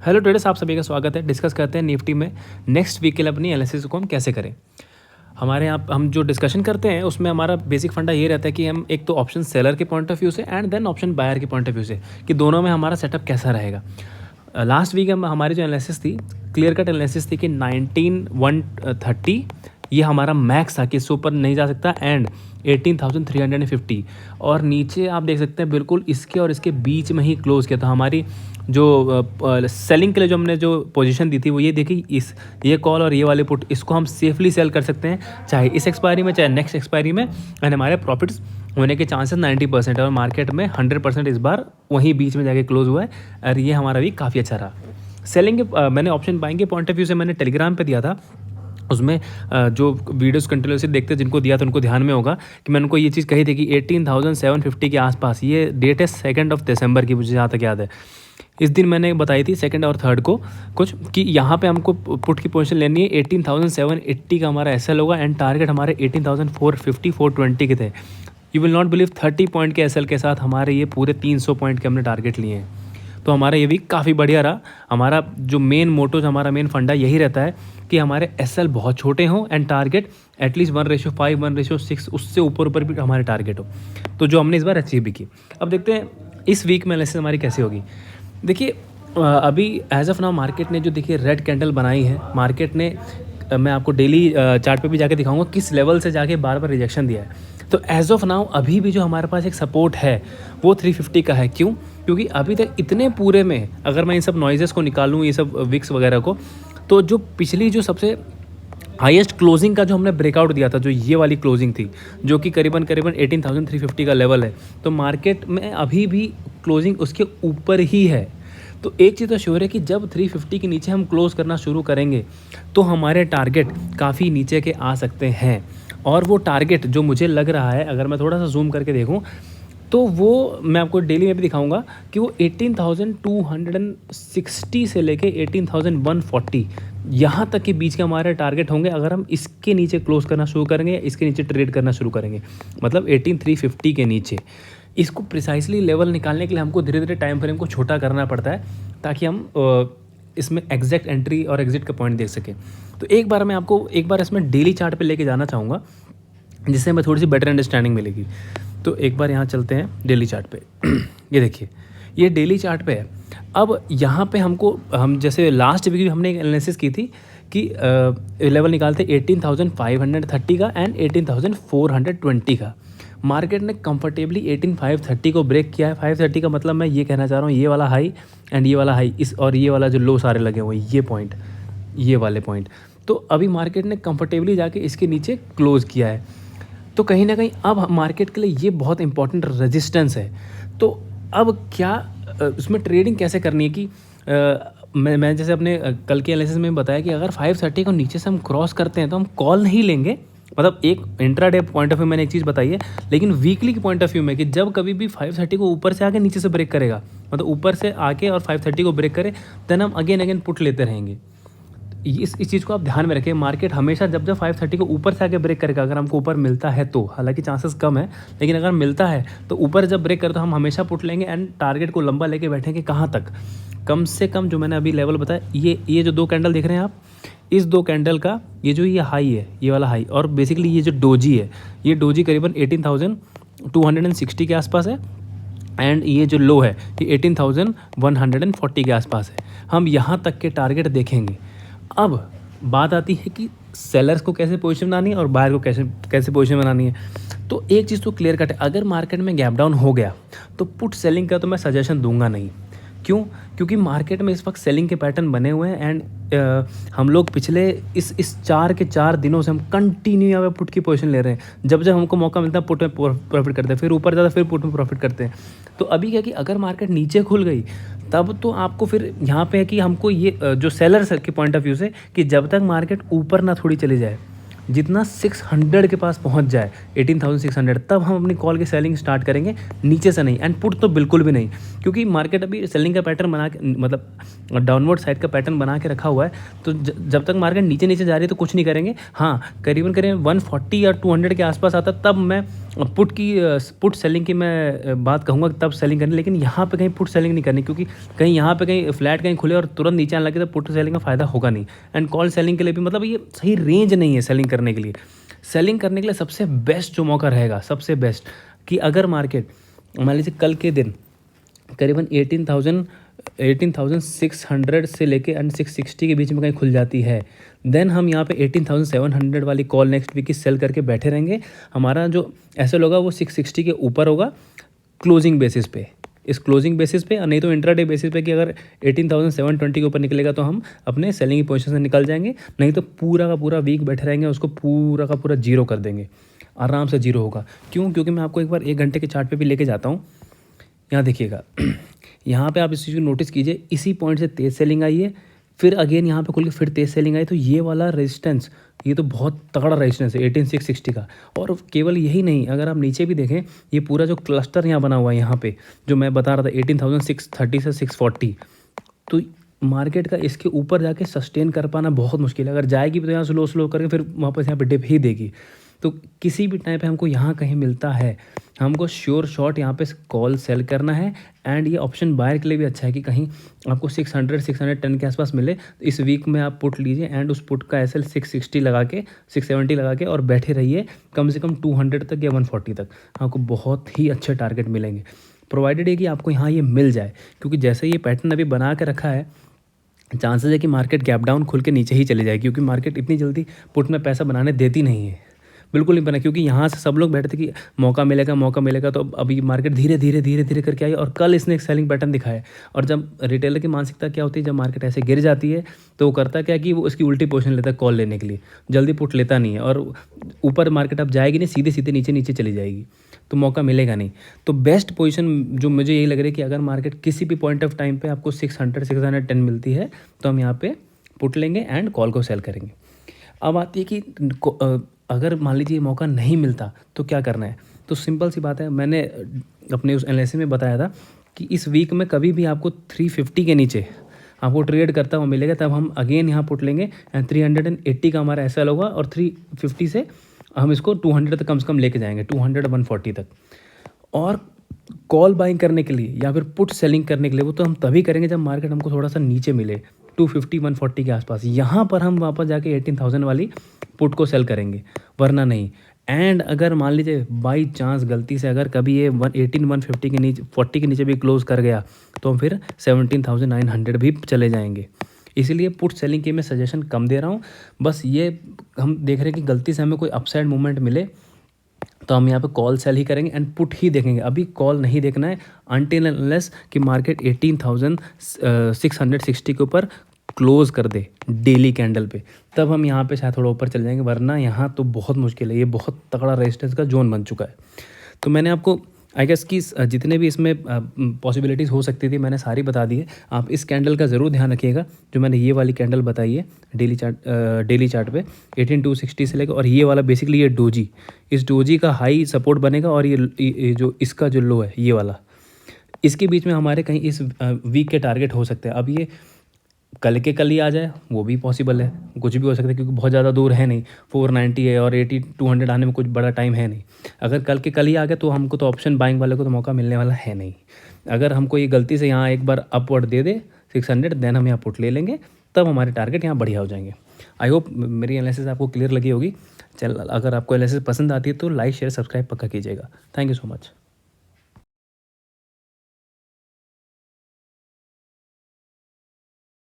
Hello traders, आप सभी का स्वागत है। डिस्कस करते हैं निफ्टी में नेक्स्ट वीक के लिए अपनी एनालिसिस को हम कैसे करें। हमारे यहाँ हम जो डिस्कशन करते हैं उसमें हमारा बेसिक फंडा ये रहता है कि हम एक तो ऑप्शन सेलर के पॉइंट ऑफ व्यू से एंड देन ऑप्शन बायर के पॉइंट ऑफ व्यू से कि दोनों में हमारा सेटअप कैसा रहेगा। लास्ट वीक हमारी जो एनालिसिस थी, क्लियर कट एनालिसिस थी कि 19,130 ये हमारा मैक्स था कि इससे ऊपर नहीं जा सकता एंड 18,350 और नीचे आप देख सकते हैं बिल्कुल इसके और इसके बीच में ही क्लोज किया था। हमारी जो सेलिंग के लिए जो हमने जो पोजीशन दी थी वो ये देखी, ये कॉल और ये वाले पुट इसको हम सेफली सेल कर सकते हैं चाहे इस एक्सपायरी में चाहे नेक्स्ट एक्सपायरी में एंड हमारे प्रॉफिट्स होने के चांसेस 90% है और मार्केट में 100% इस बार वहीं बीच में जाके क्लोज हुआ है और ये हमारा भी काफ़ी अच्छा रहा। सेलिंग के मैंने ऑप्शन बाइंग के पॉइंट ऑफ व्यू से मैंने टेलीग्राम पे दिया था। उसमें जो वीडियोस कंटिन्यूसली देखते हैं जिनको दिया था उनको ध्यान में होगा कि मैंने उनको ये चीज़ कही थी कि 18,750 के आसपास, ये डेट है 2 दिसंबर की, मुझे जहाँ तक याद है। इस दिन मैंने बताई थी 2 और 3 को कुछ कि यहाँ पे हमको पुट की पोजीशन लेनी है। 18,780 का हमारा एसएल होगा एंड टारगेट हमारे 18,450 420 के थे। You will not believe 30 point के एसएल के साथ हमारे ये पूरे 300 पॉइंट के हमने टारगेट लिए हैं। तो हमारा ये भी काफ़ी बढ़िया रहा। हमारा जो मेन मोटो, जो हमारा मेन फंडा यही रहता है कि हमारे एसएल बहुत छोटे हों एंड टारगेट एटलीस्ट 1:5 1:6 उससे ऊपर भी हमारे टारगेट हो। तो जो हमने इस बार अचीव भी की। अब देखते हैं इस वीक में एनालिसिस हमारी कैसी होगी। देखिए अभी एज ऑफ नाउ मार्केट ने जो देखिए रेड कैंडल बनाई है, मार्केट ने मैं आपको डेली चार्ट पे भी जाके दिखाऊंगा किस लेवल से जाके बार बार रिजेक्शन दिया है। तो एज ऑफ नाउ अभी भी जो हमारे पास एक सपोर्ट है वो 350 का है। क्यों? क्योंकि अभी तक इतने पूरे में अगर मैं इन सब नॉइजेस को निकालूँ, ये सब विक्स वगैरह को, तो जो पिछली जो सबसे हाईएस्ट क्लोजिंग का जो हमने ब्रेकआउट दिया था, जो ये वाली क्लोजिंग थी जो कि करीबन 18,350 का लेवल है, तो मार्केट में अभी भी क्लोजिंग उसके ऊपर ही है। तो एक चीज़ तो श्योर है कि जब 350 के नीचे हम क्लोज करना शुरू करेंगे तो हमारे टारगेट काफ़ी नीचे के आ सकते हैं। और वो टारगेट जो मुझे लग रहा है, अगर मैं थोड़ा सा जूम करके देखूं तो वो मैं आपको डेली में भी दिखाऊंगा कि वो 18,260 से लेके 18,140 यहाँ तक के बीच के हमारे टारगेट होंगे अगर हम इसके नीचे क्लोज करना शुरू करेंगे या इसके नीचे ट्रेड करना शुरू करेंगे, मतलब 18,350 के नीचे। इसको प्रिसाइसली लेवल निकालने के लिए हमको धीरे धीरे टाइम फ्रेम को छोटा करना पड़ता है ताकि हम इसमें एग्जैक्ट एंट्री और एग्जिट का पॉइंट देख सकें। तो एक बार मैं आपको इसमें डेली चार्ट पे लेके जाना चाहूँगा जिससे हमें थोड़ी सी बेटर अंडरस्टैंडिंग मिलेगी। तो एक बार यहाँ चलते हैं डेली चार्ट पे। ये देखिए, ये डेली चार्ट पे है। अब यहाँ पे हम जैसे लास्ट वीक हमने एक एनालिसिस की थी कि लेवल निकालते 18,530 का एंड 18,420 का। मार्केट ने कंफर्टेबली 18,530 को ब्रेक किया है। 530 का मतलब मैं ये कहना चाह रहा हूँ ये वाला हाई एंड ये वाला हाई, इस और ये वाला जो लो सारे लगे हुए ये पॉइंट, ये वाले पॉइंट। तो अभी मार्केट ने कंफर्टेबली जाके इसके नीचे क्लोज किया है। तो कहीं ना कहीं अब मार्केट के लिए ये बहुत इंपॉर्टेंट रेजिस्टेंस है। तो अब क्या उसमें ट्रेडिंग कैसे करनी है कि मैं जैसे अपने कल के एनालिसिस में बताया कि अगर 530 को नीचे से हम क्रॉस करते हैं तो हम कॉल नहीं लेंगे। मतलब एक इंट्राडे पॉइंट ऑफ व्यू मैंने एक चीज़ बताई है, लेकिन वीकली के पॉइंट ऑफ व्यू में कि जब कभी भी 530 को ऊपर से आके नीचे से ब्रेक करेगा, मतलब ऊपर से आके और 530 को ब्रेक करे, देन हम अगेन पुट लेते रहेंगे। इस चीज़ को आप ध्यान में रखें। मार्केट हमेशा जब 530 को ऊपर से आके ब्रेक करेगा, अगर हमको ऊपर मिलता है तो, हालांकि चांसेस कम है, लेकिन अगर मिलता है तो ऊपर जब ब्रेक करे तो हम हमेशा पुट लेंगे एंड टारगेट को लंबा लेके बैठेंगे। कहाँ तक? कम से कम जो मैंने अभी लेवल बताया, ये जो 2 कैंडल देख रहे हैं आप, इस 2 कैंडल का ये हाई है, ये वाला हाई, और बेसिकली ये जो डोजी है, ये डोजी करीबन 18,260 के आसपास है एंड ये जो लो है ये 18,140 के आसपास है। हम यहाँ तक के टारगेट देखेंगे। अब बात आती है कि सेलर्स को कैसे पोजीशन बनानी है और बायर को कैसे पोजीशन बनानी है। तो एक चीज़ तो क्लियर कट है, अगर मार्केट में गैप डाउन हो गया तो पुट सेलिंग का तो मैं सजेशन दूंगा नहीं। क्यों? क्योंकि मार्केट में इस वक्त सेलिंग के पैटर्न बने हुए हैं एंड हम लोग पिछले इस 4 दिनों से हम कंटिन्यू यहाँ पे पुट की पोजीशन ले रहे हैं। जब जब हमको मौका मिलता है पुट में प्रॉफिट करते हैं, फिर ऊपर जाता है फिर पुट में प्रॉफिट करते हैं। तो अभी क्या कि अगर मार्केट नीचे खुल गई तब तो आपको फिर यहाँ पे है कि हमको ये जो सेलर के पॉइंट ऑफ व्यू से कि जब तक मार्केट ऊपर ना थोड़ी चली जाए जितना 600 के पास पहुंच जाए 18,600, तब हम अपनी कॉल की सेलिंग स्टार्ट करेंगे, नीचे से नहीं। एंड पुट तो बिल्कुल भी नहीं, क्योंकि मार्केट अभी सेलिंग का पैटर्न बना के, मतलब डाउनवर्ड साइड का पैटर्न बना के रखा हुआ है। तो जब तक मार्केट नीचे नीचे जा रही है तो कुछ नहीं करेंगे। हाँ, करीबन 140 या 200 के आसपास आता तब मैं पुट सेलिंग की मैं बात कहूँगा, तब सेलिंग करनी। लेकिन यहाँ पे कहीं पुट सेलिंग नहीं करनी, क्योंकि कहीं यहाँ पे कहीं फ्लैट कहीं खुले और तुरंत नीचे आने लगे तो पुट सेलिंग का फ़ायदा होगा नहीं। एंड कॉल सेलिंग के लिए भी मतलब ये सही रेंज नहीं है सेलिंग करने के लिए। सेलिंग करने के लिए सबसे बेस्ट जो मौका रहेगा, सबसे बेस्ट, कि अगर मार्केट मान लीजिए कल के दिन करीबन 18,600 से लेके एंड 660 के बीच में कहीं खुल जाती है, देन हम यहाँ पे 18,700 वाली कॉल नेक्स्ट वीक की सेल करके बैठे रहेंगे। हमारा जो एसएल होगा वो 660 के ऊपर होगा क्लोजिंग बेसिस पे, इस क्लोजिंग बेसिस पे, नहीं तो इंट्राडे बेसिस पे कि अगर 18,720 के ऊपर निकलेगा तो हम अपने सेलिंग की पोजीशन से निकल जाएंगे, नहीं तो पूरा का पूरा वीक बैठे रहेंगे, उसको पूरा का पूरा जीरो कर देंगे, आराम से जीरो होगा। क्यों? क्योंकि मैं आपको एक बार 1 घंटे के चार्ट पे भी लेके जाता हूँ। यहाँ देखिएगा यहाँ पे आप इस चीज़ को नोटिस कीजिए, इसी पॉइंट से तेज़ सेलिंग आई है, फिर अगेन यहाँ पे खुल के फिर तेज़ सेलिंग आई। तो ये वाला रेजिस्टेंस, ये तो बहुत तगड़ा रेजिस्टेंस है 18,660 का। और केवल यही नहीं, अगर आप नीचे भी देखें, ये पूरा जो क्लस्टर यहाँ बना हुआ है यहाँ पे जो मैं बता रहा था 18,630 से 640, तो मार्केट का इसके ऊपर जाके सस्टेन कर पाना बहुत मुश्किल है। अगर जाएगी भी तो यहाँ स्लो स्लो करके फिर वापस यहाँ पे डिप ही देगी। तो किसी भी टाइम पे हमको यहाँ कहीं मिलता है, हमको श्योर शॉट यहाँ पे कॉल सेल करना है। एंड ये ऑप्शन बायर के लिए भी अच्छा है कि कहीं आपको 610 के आसपास मिले तो इस वीक में आप पुट लीजिए एंड उस पुट का एसएल 660 लगा के 670 लगा के और बैठे रहिए कम से कम 200 तक या 140 तक। आपको बहुत ही अच्छे टारगेट मिलेंगे, प्रोवाइडेड है कि आपको यहाँ ये मिल जाए। क्योंकि जैसे ये पैटर्न अभी बना के रखा है, चांसेस है कि मार्केट गैप डाउन खुल के नीचे ही चले जाएगी, क्योंकि मार्केट इतनी जल्दी पुट में पैसा बनाने देती नहीं है, बिल्कुल नहीं बना। क्योंकि यहाँ से सब लोग बैठते कि मौका मिलेगा मौका मिलेगा, तो अभी मार्केट धीरे धीरे धीरे धीरे करके आई और कल इसने एक सेलिंग पैटर्न दिखाया। और जब रिटेलर की मानसिकता क्या होती है, जब मार्केट ऐसे गिर जाती है तो वो करता क्या कि वो उसकी उल्टी पोजीशन लेता है कॉल लेने के लिए, जल्दी पुट लेता नहीं है, और ऊपर मार्केट अब जाएगी नहीं, सीधे सीधे नीचे नीचे चली जाएगी, तो मौका मिलेगा नहीं। तो बेस्ट पोजीशन जो मुझे यही लग रही है कि अगर मार्केट किसी भी पॉइंट ऑफ टाइम पे आपको 610 मिलती है तो हम यहाँ पे पुट लेंगे एंड कॉल को सेल करेंगे। अब आती है कि अगर मान लीजिए मौका नहीं मिलता तो क्या करना है। तो सिंपल सी बात है, मैंने अपने उस एनालिसिस में बताया था कि इस वीक में कभी भी आपको 350 के नीचे आपको ट्रेड करता हुआ मिलेगा, तब हम अगेन यहाँ पुट लेंगे एंड 380 का हमारा एसएल होगा और 350 से हम इसको 200 तक कम से कम लेके जाएंगे, 200 140 तक। और कॉल बाइंग करने के लिए या फिर पुट सेलिंग करने के लिए वो तो हम तभी करेंगे जब मार्केट हमको थोड़ा सा नीचे मिले, 250 140 के आसपास, यहाँ पर हम वापस जाके 18,000 वाली पुट को सेल करेंगे, वरना नहीं। एंड अगर मान लीजिए बाई चांस गलती से अगर कभी ये 150 के नीचे 40 के नीचे भी क्लोज कर गया तो हम फिर 17,900 भी चले जाएंगे। इसीलिए पुट सेलिंग की मैं सजेशन कम दे रहा हूँ। बस ये हम देख रहे हैं कि गलती से हमें कोई अपसाइड मूवमेंट मिले तो हम यहाँ पे कॉल सेल ही करेंगे एंड पुट ही देखेंगे। अभी कॉल नहीं देखना है अनटिल अनलेस कि मार्केट 18,660 के ऊपर क्लोज कर दे डेली कैंडल पे, तब हम यहाँ पे शायद थोड़ा ऊपर चल जाएंगे, वरना यहाँ तो बहुत मुश्किल है। ये बहुत तगड़ा रेजिस्टेंस का जोन बन चुका है। तो मैंने आपको आई गेस कि जितने भी इसमें पॉसिबिलिटीज़ हो सकती थी मैंने सारी बता दी है। आप इस कैंडल का ज़रूर ध्यान रखिएगा, जो मैंने ये वाली कैंडल बताई है डेली चार्ट पे 18,260 से लेकर, और ये वाला बेसिकली ये डोजी, इस डोजी का हाई सपोर्ट बनेगा और ये जो इसका जो लो है ये वाला, इसके बीच में हमारे कहीं इस वीक के टारगेट हो सकते हैं। अब ये कल के कल ही आ जाए वो भी पॉसिबल है, कुछ भी हो सकता है, क्योंकि बहुत ज़्यादा दूर है नहीं, 490 है और 200 आने में कुछ बड़ा टाइम है नहीं। अगर कल के कल ही आ गया तो हमको तो ऑप्शन बाइंग वाले को तो मौका मिलने वाला है नहीं। अगर हमको ये गलती से यहाँ एक बार अपवर्ड दे दे 600, देन हम यहाँ पुट ले लेंगे, तब हमारे टारगेट यहाँ बढ़िया हो जाएंगे। आई होप मेरी एनालिसिस आपको क्लियर लगी होगी। चल, अगर आपको एनालिसिस पसंद आती है तो लाइक शेयर सब्सक्राइब पक्का कीजिएगा। Thank you so much.